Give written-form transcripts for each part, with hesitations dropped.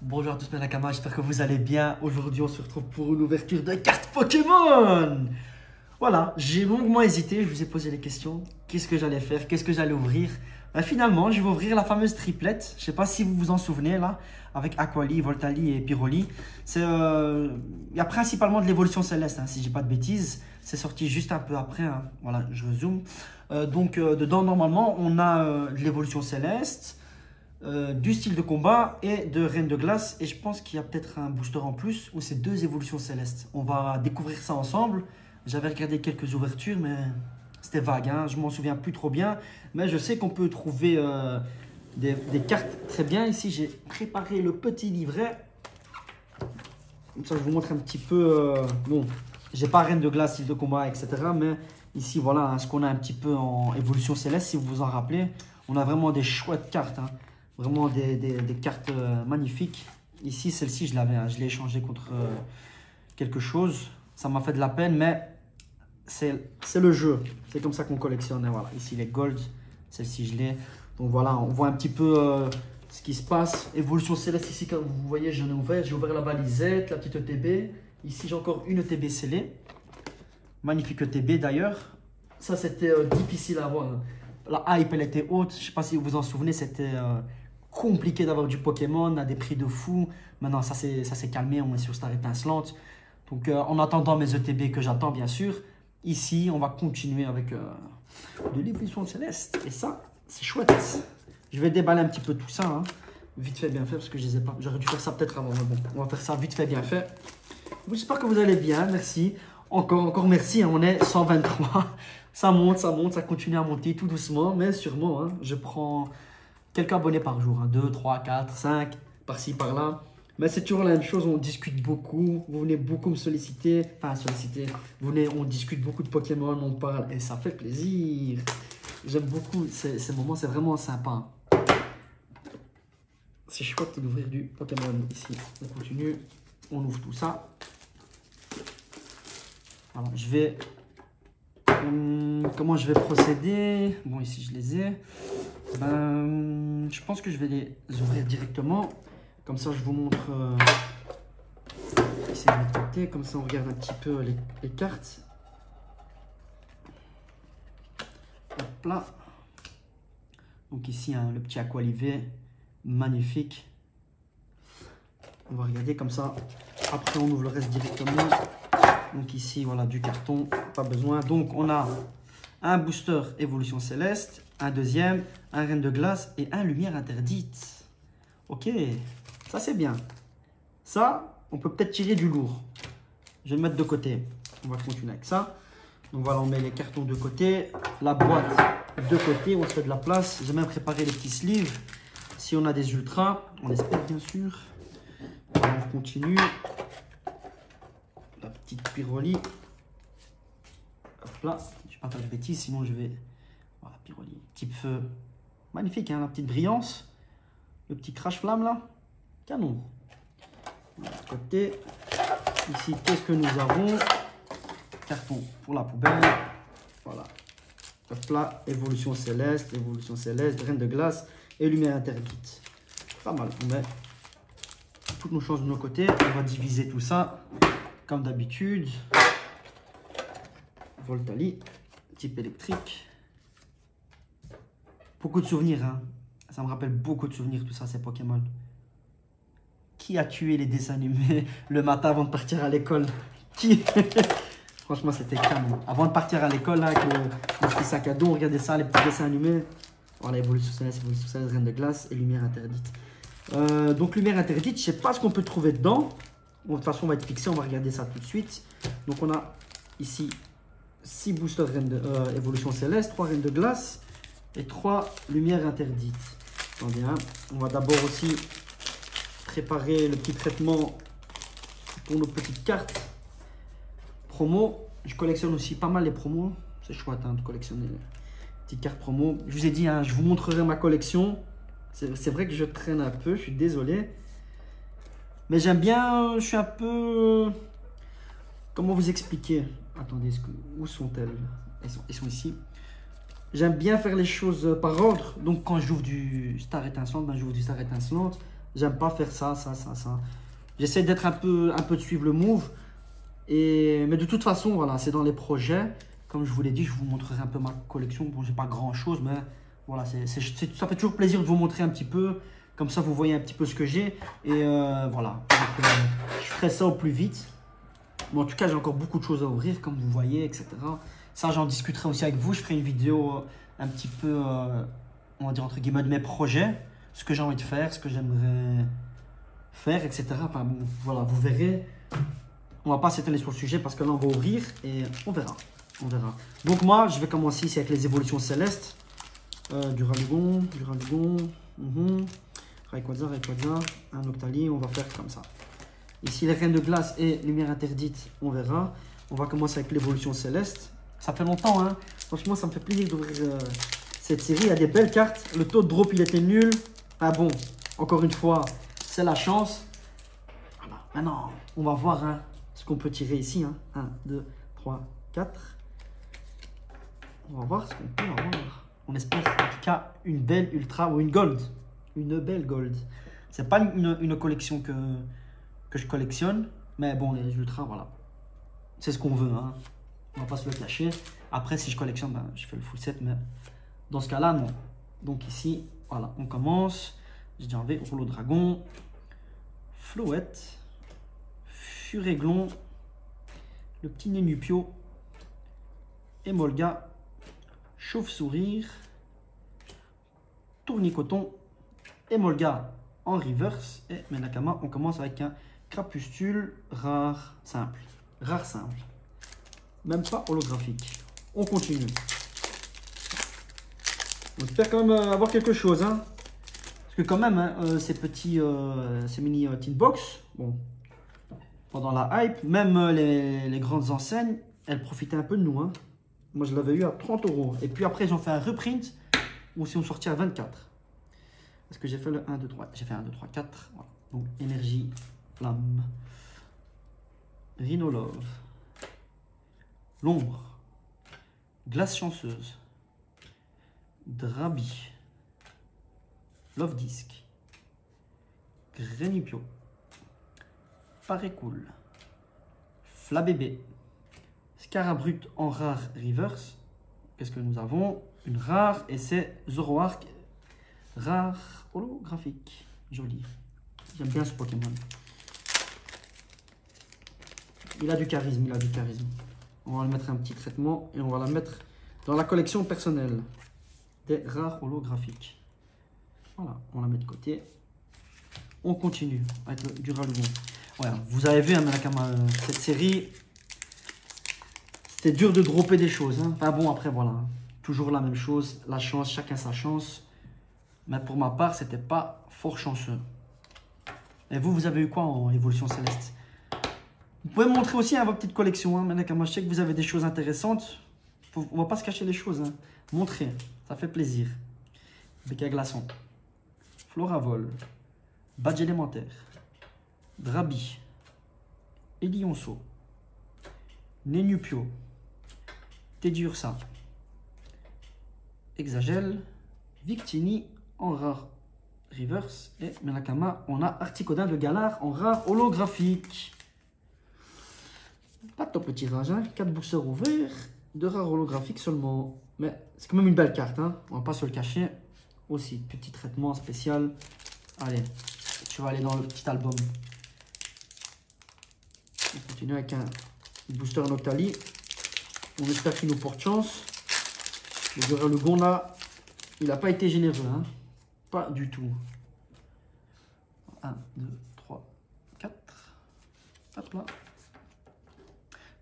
Bonjour à tous mes Nakama, j'espère que vous allez bien. Aujourd'hui on se retrouve pour une ouverture de cartes Pokémon. Voilà, j'ai longuement hésité, je vous ai posé les questions. Qu'est-ce que j'allais faire, qu'est-ce que j'allais ouvrir? Finalement, je vais ouvrir la fameuse triplette. Je ne sais pas si vous vous en souvenez là, avec Aquali, Voltali et Pyroli. Il y a principalement de l'évolution céleste, si je dis pas de bêtises. C'est sorti juste un peu après, hein. Voilà, je zoome. Dedans, normalement, on a de l'évolution céleste. Du style de combat et de Reine de Glace, et je pense qu'il y a peut-être un booster en plus ou c'est deux évolutions célestes. On va découvrir ça ensemble. J'avais regardé quelques ouvertures mais c'était vague, hein. Je m'en souviens plus trop bien, mais je sais qu'on peut trouver des cartes très bien. Ici j'ai préparé le petit livret, comme ça je vous montre un petit peu. Bon, j'ai pas Reine de Glace, style de combat, etc., mais ici voilà, hein, ce qu'on a un petit peu en évolution céleste. Si vous vous en rappelez, on a vraiment des chouettes cartes, hein. Vraiment des cartes magnifiques. Ici, celle-ci, je l'avais, hein, je l'ai échangée contre quelque chose. Ça m'a fait de la peine, mais c'est le jeu. C'est comme ça qu'on collectionne. Voilà. Ici, les Gold. Celle-ci, je l'ai. Donc voilà, on voit un petit peu ce qui se passe. Évolution céleste, ici, comme vous voyez, j'en ai ouvert. J'ai ouvert la balisette, la petite ETB. Ici, j'ai encore une ETB scellée. Magnifique ETB d'ailleurs. Ça, c'était difficile à avoir. La hype, elle était haute. Je ne sais pas si vous vous en souvenez, c'était compliqué d'avoir du Pokémon à des prix de fou. Maintenant, ça s'est calmé, on est sur Star étincelante. Donc, en attendant mes ETB que j'attends, bien sûr, ici, on va continuer avec de l'évolution céleste. Et ça, c'est chouette. Je vais déballer un petit peu tout ça, hein. Vite fait, bien fait, parce que je les ai pas. J'aurais dû faire ça peut-être avant, mais bon, on va faire ça vite fait, bien fait. J'espère que vous allez bien, merci. Encore merci, hein, on est 123. Ça monte, ça continue à monter tout doucement, mais sûrement, hein. Je prends quelques abonnés par jour, hein, 2, 3, 4, 5, par-ci, par-là. Mais c'est toujours la même chose, on discute beaucoup, vous venez beaucoup me solliciter, on discute beaucoup de Pokémon, on parle, et ça fait plaisir. J'aime beaucoup ces moments, c'est vraiment sympa. C'est chouette d'ouvrir du Pokémon ici. On continue, on ouvre tout ça. Alors, je vais... comment je vais procéder? Bon, ici, je les ai. Je pense que je vais les ouvrir directement. Comme ça, je vous montre ici de l'autre côté. Comme ça, on regarde un petit peu les cartes. Hop là. Donc ici, hein, le petit Aqualivé. Magnifique. On va regarder comme ça. Après, on ouvre le reste directement. Donc ici, voilà, du carton, pas besoin. Donc, on a un booster évolution céleste, un deuxième, un Reine de Glace et un lumière interdite. Ok, ça c'est bien. Ça, on peut peut-être tirer du lourd. Je vais le mettre de côté. On va continuer avec ça. Donc voilà, on met les cartons de côté, la boîte de côté, on se fait de la place. J'ai même préparé les petits sleeves. Si on a des ultras, on espère bien sûr. Alors, on continue. La petite Pyroli. Hop là, je ne vais pas faire de bêtises, sinon je vais... Voilà, Pyroli, type feu. Magnifique, hein, la petite brillance. Le petit crash flamme là. Canon. De l'autre côté. Ici, qu'est-ce que nous avons? Carton pour la poubelle. Voilà. Hop là, évolution céleste, Reine de Glace et lumière interdite. Pas mal, on met toutes nos chances de nos côtés. On va diviser tout ça. Comme d'habitude, Voltali, type électrique. Beaucoup de souvenirs, hein. Ça me rappelle beaucoup de souvenirs, tout ça, ces Pokémon. Qui a tué les dessins animés le matin avant de partir à l'école? Qui? Franchement, c'était canon. Avant de partir à l'école, avec mon petit sac à dos, on regardait ça, les petits dessins animés. Voilà, évolution céleste, Reine de Glace et lumière interdite. Donc, lumière interdite, je ne sais pas ce qu'on peut trouver dedans. Bon, de toute façon, on va être fixé, on va regarder ça tout de suite. Donc, on a ici 6 boosters évolution céleste, 3 Reines de Glace et 3 lumières interdites. Attendez, hein. On va d'abord aussi préparer le petit traitement pour nos petites cartes promo. Je collectionne aussi pas mal les promos. C'est chouette, hein, de collectionner les petites cartes promo. Je vous ai dit, hein, je vous montrerai ma collection. C'est vrai que je traîne un peu, je suis désolé. Mais j'aime bien, je suis un peu... Comment vous expliquer? Attendez, où sont-elles? Elles sont ici. J'aime bien faire les choses par ordre. Donc quand j'ouvre du Star étincelante, j'ouvre du Star étincelante. J'aime pas faire ça. J'essaie d'être un peu de suivre le move. Mais de toute façon, voilà, c'est dans les projets. Comme je vous l'ai dit, je vous montrerai un peu ma collection. Bon, j'ai pas grand chose, mais voilà, ça fait toujours plaisir de vous montrer un petit peu. Comme ça, vous voyez un petit peu ce que j'ai. Et voilà, donc, je ferai ça au plus vite. Mais en tout cas, j'ai encore beaucoup de choses à ouvrir, comme vous voyez, etc. Ça, j'en discuterai aussi avec vous. Je ferai une vidéo un petit peu, on va dire entre guillemets, de mes projets. Ce que j'ai envie de faire, ce que j'aimerais faire, etc. Enfin bon, voilà, vous verrez. On va pas s'étaler sur le sujet parce que là, on va ouvrir et on verra. On verra. Donc moi, je vais commencer ici avec les évolutions célestes. Du Ralugon. Rayquaza, un Octali, on va faire comme ça. Ici, les reines de glace et lumière interdite, on verra. On va commencer avec l'évolution céleste. Ça fait longtemps, hein. Franchement, ça me fait plaisir d'ouvrir cette série. Il y a des belles cartes. Le taux de drop, il était nul. Ah bon, encore une fois, c'est la chance. Voilà. Maintenant, on va voir hein, ce qu'on peut tirer ici. Hein. 1, 2, 3, 4. On va voir ce qu'on peut avoir. On espère en tout cas une belle ultra ou une gold. Une belle gold. C'est pas une collection que je collectionne. Mais bon, les ultras, voilà. C'est ce qu'on veut. Hein. On va pas se le cacher. Après, si je collectionne, ben, je fais le full set. Mais dans ce cas-là, non. Donc ici, voilà, on commence. J'ai déjà enlevé Rouleau Dragon, Floette, Furéglon, le petit Nénupio, Emolga, Chauve-Sourire, Tournicoton, Emolga en reverse. Et Menakama, on commence avec un Crapustule rare simple. Rare simple. Même pas holographique. On continue. On espère quand même avoir quelque chose. Hein. Parce que quand même, hein, ces mini tin box, bon, pendant la hype, même les grandes enseignes, elles profitaient un peu de nous. Hein. Moi, je l'avais eu à 30 €. Et puis après, ils ont fait un reprint où ils ont sorti à 24. Parce que j'ai fait le 1, 2, 3. J'ai fait 1, 2, 3, 4. Voilà. Donc, énergie, flamme, Rhinolove, l'ombre, glace chanceuse, Drabi, Love Disc, Grenipio, Parécool, Flabébé, Scarabrut en rare reverse. Qu'est-ce que nous avons? Une rare et c'est Zoroark rare holographique. Joli. J'aime bien ce Pokémon. Il a du charisme, On va le mettre un petit traitement et on va la mettre dans la collection personnelle des rares holographiques. Voilà, on la met de côté. On continue avec le Duralugon. Voilà, vous avez vu, hein, cette série, c'était dur de dropper des choses. Hein. Enfin bon, après voilà, toujours la même chose, la chance, chacun sa chance. Mais pour ma part, c'était pas fort chanceux. Et vous, vous avez eu quoi en évolution céleste? Vous pouvez me montrer aussi hein, votre petite collection. Hein. Je sais que vous avez des choses intéressantes. On va pas se cacher les choses. Hein. Montrez, ça fait plaisir. Béca glaçon, Floravol, Badge élémentaire, Drabi, Elionceau, Nénupio, Teddiursa, Exagel, Victini en rare reverse et Menakama, on a Articodin de Galar en rare holographique. Pas top tirage, hein. 4 boosters ouverts, 2 rares holographiques seulement. Mais c'est quand même une belle carte, hein. On va pas se le cacher. Aussi, petit traitement spécial. Allez, tu vas aller dans le petit album. On continue avec un booster Noctali. On espère qu'il nous porte chance. Le Duralugon là, il n'a pas été généreux, hein. Pas du tout. 1, 2, 3, 4. Hop là.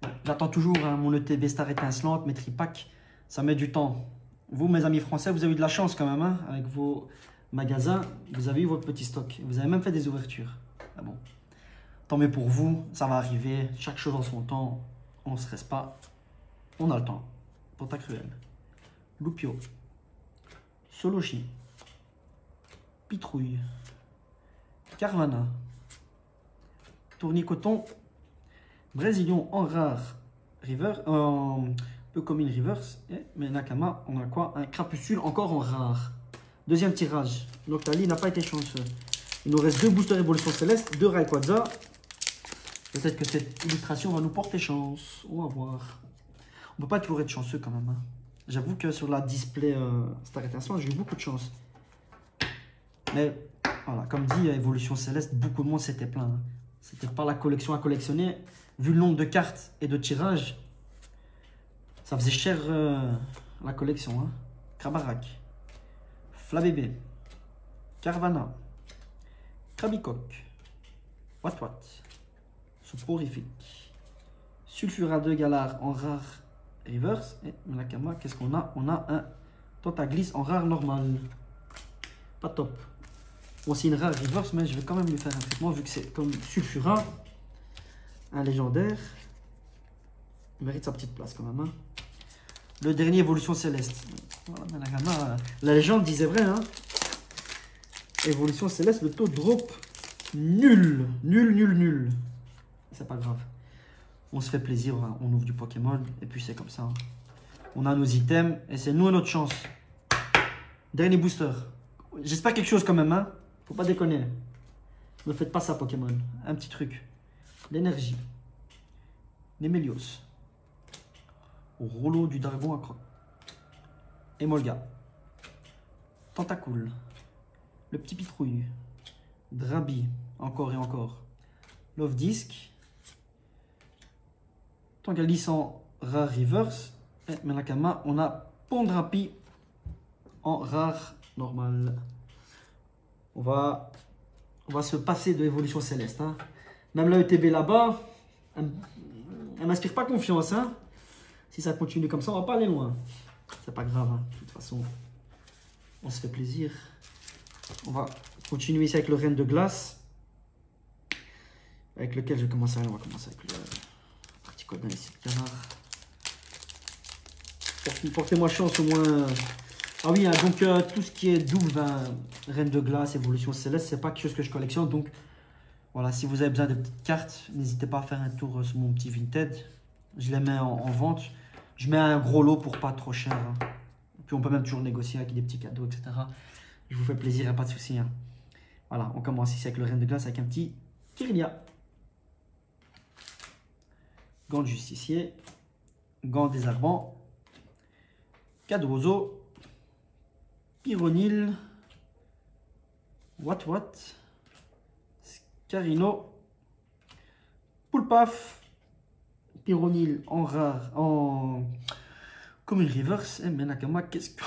Bon, j'attends toujours hein, mon ETB Star étincelante, mes tripacks. Ça met du temps. Vous, mes amis français, vous avez eu de la chance quand même. Hein, avec vos magasins, vous avez eu votre petit stock. Vous avez même fait des ouvertures. Ah bon. Tant mieux pour vous, ça va arriver. Chaque chose en son temps. On ne stresse pas. On a le temps. Pantacruel. Loupio. Solochi. Pitrouille. Carvana. Tournicoton. Brésilien en rare. River. Peu commune reverse. Mais Nakama, on a quoi? Un crapuscule encore en rare. Deuxième tirage. Noctali n'a pas été chanceux. Il nous reste 2 boosters évolution céleste, 2 Rayquaza. Peut-être que cette illustration va nous porter chance. On va voir. On peut pas toujours être chanceux quand même. Hein. J'avoue que sur la display Star Étincelle, j'ai eu beaucoup de chance. Mais voilà, comme dit, évolution céleste, beaucoup de monde s'était plaint. Hein. C'était pas la collection à collectionner. Vu le nombre de cartes et de tirages, ça faisait cher la collection. Hein. Krabarak, Flabébé, Carvana, Krabicoque, Watwat, Soporifique, Sulfura 2 Galar en rare reverse. Et Nakama, qu'est-ce qu'on a? On a un Tentaglisse en rare normal. Pas top. Bon, c'est une rare reverse, mais je vais quand même lui faire un traitement vu que c'est comme Sulfura, un légendaire. Il mérite sa petite place quand même. Hein. Le dernier évolution céleste. Voilà, Nakama, la légende disait vrai. Hein. Évolution céleste, le taux de drop nul. Nul. C'est pas grave. On se fait plaisir, on ouvre du Pokémon et puis c'est comme ça. Hein. On a nos items et c'est nous à notre chance. Dernier booster. J'espère quelque chose quand même, hein. Faut pas déconner. Ne faites pas ça, Pokémon. Un petit truc. L'énergie. Nemelios. Rouleau du dragon à croc. Emolga. Tentacool. Le petit pitrouille. Drabi. Encore et encore. Love Disc. Tangalis en rare reverse. Et Menakama, on a Pondrapi en rare normal. On va se passer de l'évolution céleste. Hein. Même la ETB là-bas, elle m'inspire pas confiance. Hein. Si ça continue comme ça, on va pas aller loin. C'est pas grave. Hein. De toute façon, on se fait plaisir. On va continuer ici avec le Reine de Glace. Avec lequel je commence à... On va commencer avec le parti code ici de canard. Portez-moi chance au moins. Ah oui, hein, donc tout ce qui est double, Reine de Glace, évolution céleste, c'est pas quelque chose que je collectionne. Donc voilà, si vous avez besoin de petites cartes, n'hésitez pas à faire un tour sur mon petit Vinted. Je les mets en vente. Je mets un gros lot pour pas trop cher. Hein. Puis on peut même toujours négocier avec des petits cadeaux, etc. Je vous fais plaisir, hein, pas de souci. Hein. Voilà, on commence ici avec le Reine de Glace avec un petit Kirlia. Gant de justicier. Gant désarmant. Cadrozo. Pyronil. Watwat. Scarino. Poulpaf. Pyronil en rare. En. Comme une reverse. Et Menakama, qu'est-ce que.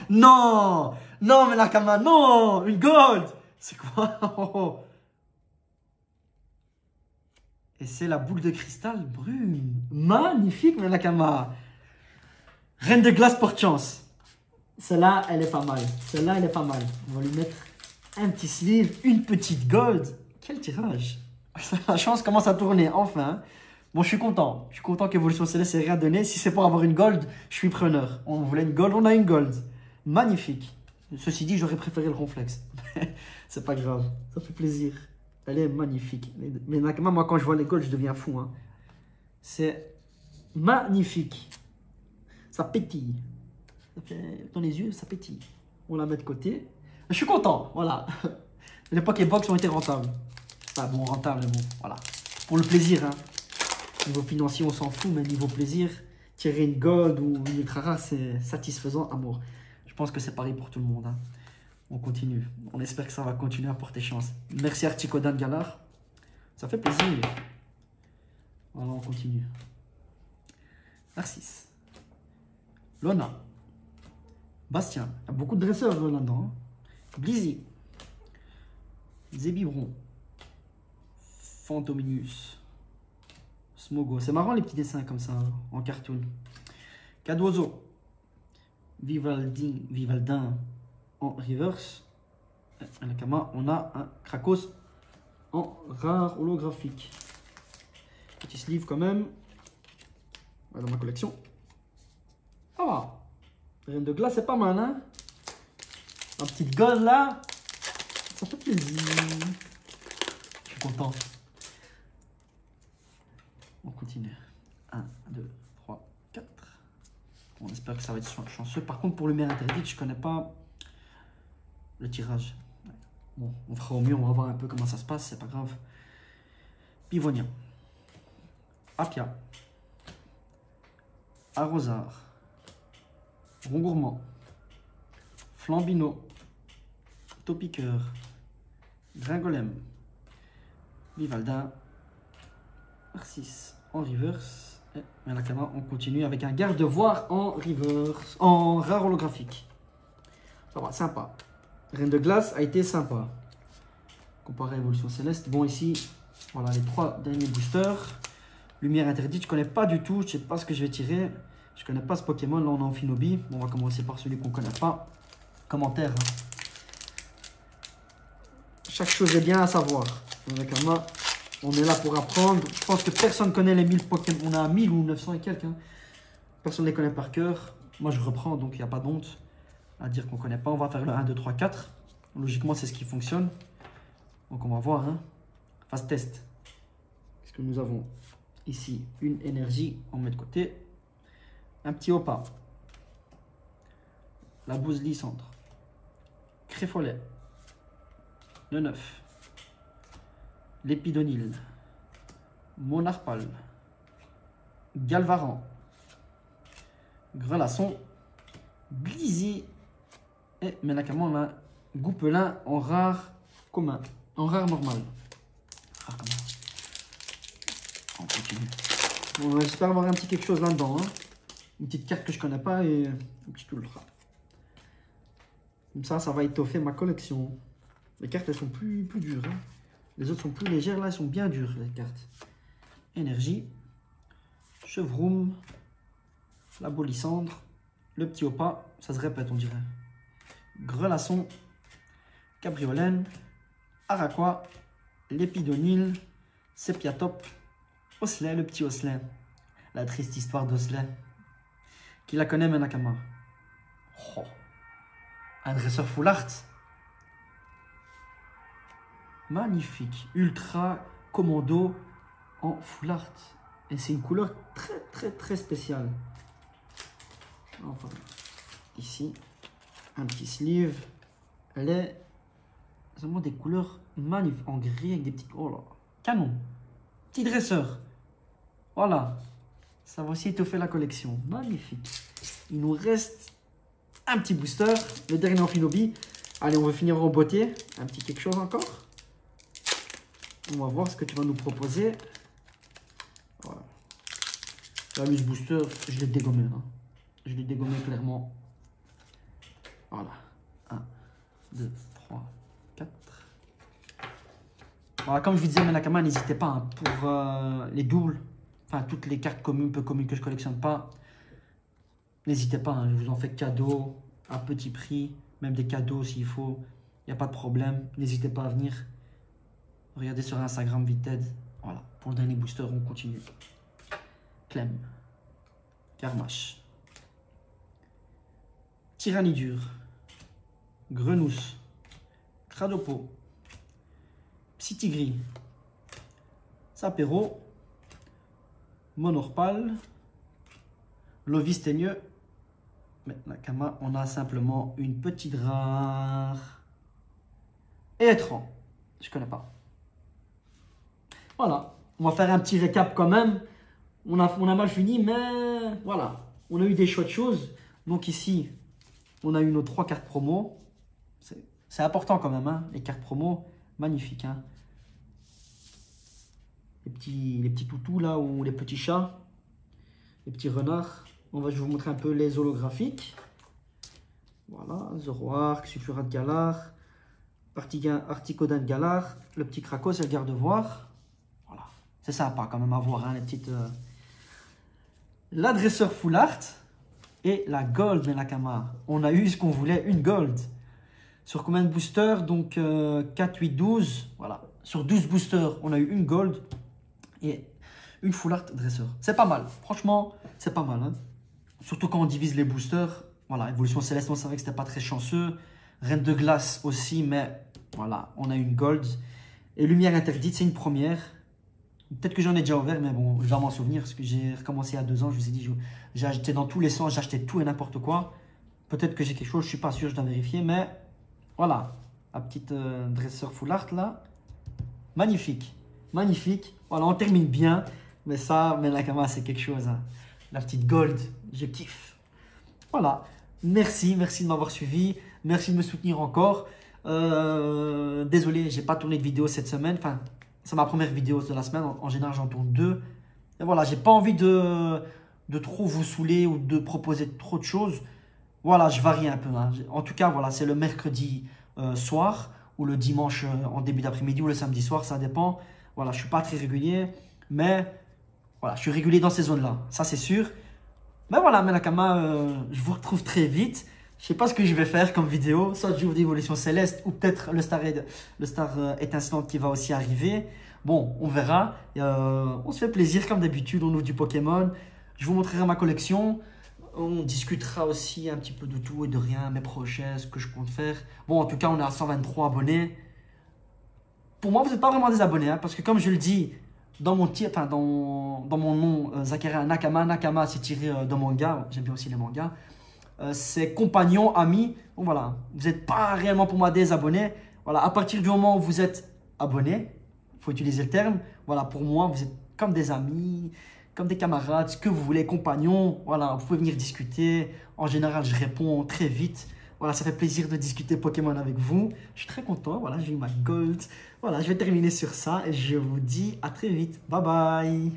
Non! Non, Menakama, non! Une gold! C'est quoi? Et c'est la boule de cristal brune. Magnifique, Menakama. Reine de glace porte chance. Celle-là, elle est pas mal. Celle-là, elle est pas mal. On va lui mettre un petit sleeve, une petite gold. Quel tirage. La chance commence à tourner, enfin. Bon, je suis content. Je suis content qu'Évolution Céleste ait rien donné. Si c'est pour avoir une gold, je suis preneur. On voulait une gold, on a une gold. Magnifique. Ceci dit, j'aurais préféré le Ronflex. C'est pas grave. Ça fait plaisir. Elle est magnifique. Mais Nakama, moi, quand je vois les golds, je deviens fou. Hein. C'est magnifique. Ça pétille. Dans les yeux, ça pétille. On la met de côté. Je suis content, voilà. Les Pokébox ont été rentables. Pas bon, rentables, mais bon, voilà. Pour le plaisir, hein. Niveau financier, on s'en fout, mais niveau plaisir, tirer une gold ou une ultra rare, c'est satisfaisant, amour. Je pense que c'est pareil pour tout le monde. Hein. On continue. On espère que ça va continuer à porter chance. Merci Articodan Galar. Ça fait plaisir. Voilà, on continue. Narcisse. Lona. Bastien. Il y a beaucoup de dresseurs là-dedans. Hein. Blizzy. Zébibron. Fantominus. Smogo. C'est marrant les petits dessins comme ça, en cartoon. Cadouozo. Vivaldin en reverse. À la Kama, on a un Krakos en rare holographique. Petit sleeve quand même. Dans ma collection. Ah! Reine de glace, c'est pas mal, hein? Un petit gold là. Ça fait plaisir. Je suis content. On continue. 1, 2, 3, 4. On espère que ça va être chanceux. Par contre, pour le maire interdit, je connais pas le tirage. Bon, on fera au mieux, on va voir un peu comment ça se passe, c'est pas grave. Pivonia. Apia. Arrosard. Rongourmand. Flambino. Topiqueur. Gringolem. Vivalda. Arcis en reverse. Et Menakama, on continue avec un garde-voir en reverse, en rare holographique. Ça va, sympa. Reine de glace a été sympa. Comparé à Évolution Céleste. Bon, ici, voilà les 3 derniers boosters. Lumière interdite, je connais pas du tout. Je sais pas ce que je vais tirer. Je connais pas ce Pokémon. Là, on est en Finobi. Bon, on va commencer par celui qu'on connaît pas. Commentaire. Hein. Chaque chose est bien à savoir. Menakama, on est là pour apprendre. Je pense que personne ne connaît les 1000 Pokémon. On a 1000 ou 900 et quelques. Hein. Personne ne les connaît par cœur. Moi, je reprends, donc il n'y a pas d'honte à dire qu'on ne connaît pas. On va faire le 1, 2, 3, 4. Logiquement, c'est ce qui fonctionne. Donc, on va voir. Hein. Phase test. Qu'est-ce que nous avons ici? Une énergie. On met de côté. Un petit Opa. La bouse Lysandre. Créfolet. Le 9. L'Épidonyle. Monarpal. Galvaran. Grelasson. Blizzy. Et Menakama, on a Goupelin en rare commun. En rare normal. Rare commun. On continue. Bon, j'espère avoir un petit quelque chose là-dedans. Hein. Une petite carte que je connais pas et un petit ultra. Comme ça va étoffer ma collection. Les cartes, elles sont plus dures. Hein. Les autres sont plus légères. Là, elles sont bien dures, les cartes. Énergie. Chevroum. La Bolissandre. Le petit Opa. Ça se répète, on dirait. Grelasson. Cabriolène. Araquois. L'Épidonyle. Sepiatop. Osley, le petit Osley. La triste histoire d'Osley. Qui la connaît, Menakama? Oh. Un dresseur full art. Magnifique. Ultra commando en full art. Et c'est une couleur très spéciale. Enfin, ici, un petit sleeve. Elle est vraiment des couleurs magnifiques. En gris avec des petits... Oh là. Canon. Petit dresseur. Voilà. Ça va aussi étoffer la collection. Magnifique. Il nous reste un petit booster. Le dernier en Finobi. Allez, on va finir en beauté. Un petit quelque chose encore. On va voir ce que tu vas nous proposer. Voilà. La Luce Booster, je l'ai dégommé. Hein. Je l'ai dégommé clairement. Voilà. 1, 2, 3, 4. Voilà, comme je vous disais, Menakama, n'hésitez pas hein, pour les doubles. Enfin, toutes les cartes communes, peu communes que je collectionne pas. N'hésitez pas, hein, je vous en fais cadeau à petit prix. Même des cadeaux s'il faut. Il n'y a pas de problème. N'hésitez pas à venir. Regardez sur Instagram Vited. Voilà, pour le dernier booster, on continue. Clem. Garmash. Tyranidur. Grenousse. Cradopo. Psytigris. Sapero. Monorpal. Lovisteigneux. Menakama, on a simplement une petite rare. Et étrange. Je connais pas. Voilà. On va faire un petit récap quand même. On a mal fini, mais voilà. On a eu des chouettes choses. Donc ici, on a eu nos 3 cartes promo. C'est important quand même, hein, les cartes promo. Magnifique, hein. Les petits toutous là, ou les petits chats. Les petits renards. Je vais vous montrer un peu les holographiques. Voilà, Zoroark, Sulfurat Galar, Articodin Galar, le petit Krakos et le garde-voir. Voilà, c'est sympa quand même à voir, hein, les petites... L'adresseur full art et la gold Menakama. On a eu ce qu'on voulait, une gold. Sur combien de boosters? Donc 4, 8, 12. Voilà, sur 12 boosters, on a eu une gold et une full art dresseur. C'est pas mal, franchement, c'est pas mal, hein. Surtout quand on divise les boosters. Voilà, Évolution Céleste, on savait que c'était pas très chanceux. Reine de glace aussi, mais voilà, on a une gold. Et Lumière interdite, c'est une première. Peut-être que j'en ai déjà ouvert, mais bon, je vais m'en souvenir parce que j'ai recommencé il y a 2 ans. Je vous ai dit, j'ai acheté dans tous les sens, j'ai acheté tout et n'importe quoi. Peut-être que j'ai quelque chose, je suis pas sûr, je dois vérifier, mais voilà. La petite dresseur full art là. Magnifique. Magnifique. Voilà, on termine bien. Mais ça, mais Nakama, c'est quelque chose. Hein. La petite gold, je kiffe. Voilà. Merci de m'avoir suivi. Merci de me soutenir encore. Désolé, j'ai pas tourné de vidéo cette semaine. Enfin, c'est ma première vidéo de la semaine. En général, j'en tourne 2. Et voilà, j'ai pas envie de trop vous saouler ou de proposer trop de choses. Voilà, je varie un peu. Hein. En tout cas, voilà, c'est le mercredi soir ou le dimanche en début d'après-midi ou le samedi soir, ça dépend. Voilà, je suis pas très régulier, mais voilà, je suis régulier dans ces zones-là, ça c'est sûr. Mais voilà, Nakama, je vous retrouve très vite. Je sais pas ce que je vais faire comme vidéo, soit j'ouvre d'évolution céleste ou peut-être le star étincelante qui va aussi arriver. Bon, on verra. On se fait plaisir comme d'habitude, on ouvre du Pokémon. Je vous montrerai ma collection. On discutera aussi un petit peu de tout et de rien, mes projets, ce que je compte faire. Bon, en tout cas, on est à 123 abonnés. Pour moi, vous n'êtes pas vraiment des abonnés, hein, parce que comme je le dis dans mon, dans mon nom, Zakaria Nakama, Nakama c'est tiré de manga, j'aime bien aussi les mangas. C'est compagnon, ami. Bon, voilà, vous n'êtes pas réellement pour moi des abonnés. Voilà, à partir du moment où vous êtes abonné, il faut utiliser le terme. Voilà, pour moi, vous êtes comme des amis, comme des camarades, ce que vous voulez, compagnons. Voilà, vous pouvez venir discuter. En général, je réponds très vite. Voilà, ça fait plaisir de discuter Pokémon avec vous. Je suis très content. Voilà, j'ai eu ma gold. Voilà, je vais terminer sur ça et je vous dis à très vite. Bye bye.